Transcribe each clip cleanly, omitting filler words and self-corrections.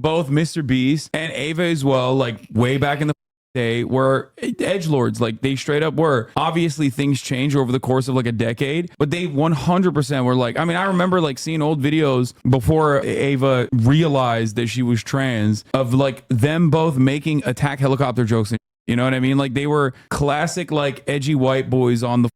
both Mr. Beast and Ava as well, like way back in the day, were edgelords. Like they straight up were. Obviously things change over the course of like a decade, but they 100% were like, I mean, I remember like seeing old videos before Ava realized that she was trans of like them both making attack helicopter jokes. You know what I mean? Like they were classic like edgy white boys on the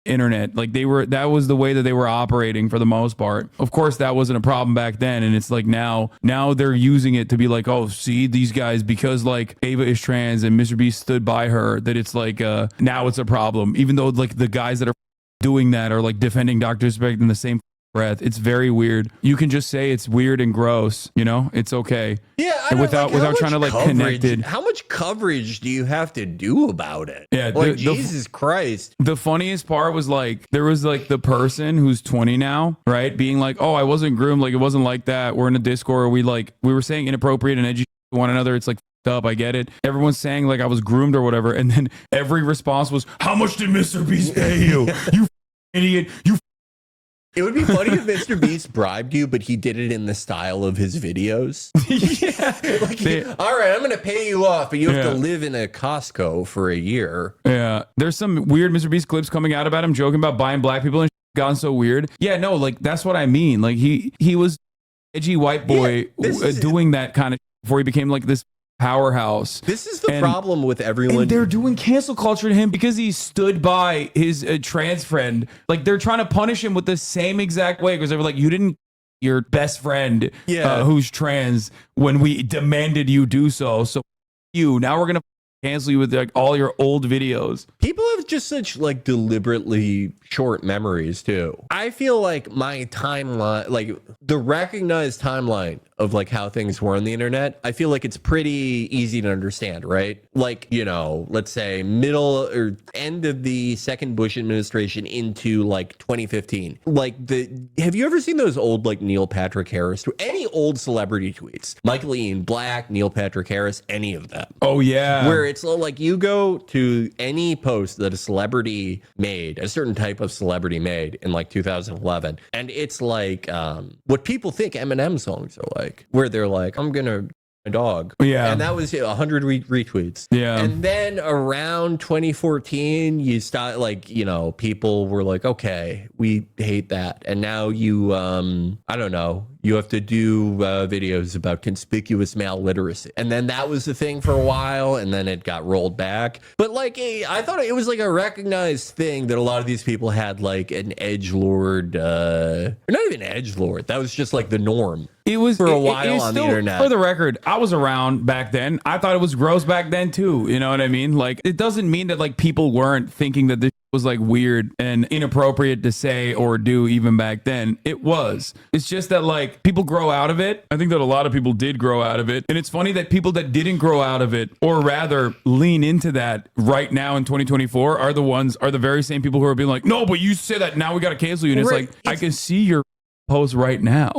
internet. Like that was the way that they were operating for the most part. Of course that wasn't a problem back then, and it's like now they're using it to be like, oh, see these guys, because like Ava is trans and Mr. Beast stood by her, that it's like now it's a problem, even though like the guys that are doing that are like defending Dr. Disrespect in the same breath. It's very weird. You can just say it's weird and gross, you know, it's okay. Yeah, and without trying to like connect it. How much coverage do you have to do about it? Yeah, like Jesus Christ. The funniest part was like there was like the person who's 20 now, right, being like, oh, I wasn't groomed, like it wasn't like that. We're in a Discord, we were saying inappropriate and edgy to one another. It's like up, I get it. Everyone's saying like I was groomed or whatever, and then every response was, how much did Mr. Beast pay you? You idiot. You. It would be funny if Mr. Beast bribed you, but he did it in the style of his videos. Yeah. Like, all right, I'm going to pay you off, but you have to live in a Costco for a year. Yeah. There's some weird Mr. Beast clips coming out about him joking about buying black people and gotten so weird. Yeah, no, like that's what I mean. Like he was edgy white boy doing that kind of before he became like this powerhouse. This is the problem with everyone. And they're doing cancel culture to him because he stood by his trans friend. Like they're trying to punish him with the same exact way, because they were like, you didn't your best friend who's trans when we demanded you do so. So now we're going to cancel you with like all your old videos. People have just such like deliberately short memories too. I feel like my timeline, like the recognized timeline of like how things were on the internet, I feel like it's pretty easy to understand, right? Like, you know, let's say middle or end of the second Bush administration into like 2015. Like have you ever seen those old like Neil Patrick Harris, any old celebrity tweets? Michael Ian Black, Neil Patrick Harris, any of them. Oh yeah. Where it's like you go to any post that a celebrity made, a certain type of celebrity made in like 2011, and it's like what people think Eminem songs are like, where they're like, I'm gonna a dog. Yeah. And that was 100 retweets. Yeah. And then around 2014, you start like, you know, people were like, okay, we hate that. And now you, I don't know, you have to do videos about conspicuous maliteracy. And then that was the thing for a while, and then it got rolled back. But like, I thought it was like a recognized thing that a lot of these people had like an edgelord, or not even edgelord. That was just like the norm. It was for a while on the internet. For the record, I was around back then. I thought it was gross back then too. You know what I mean? Like, it doesn't mean that like people weren't thinking that this was like weird and inappropriate to say or do even back then. It was. It's just that like people grow out of it. I think that a lot of people did grow out of it. And it's funny that people that didn't grow out of it, or rather lean into that right now in 2024, are the very same people who are being like, no, but you say that now we got to cancel you. And it's like, I can see your post right now.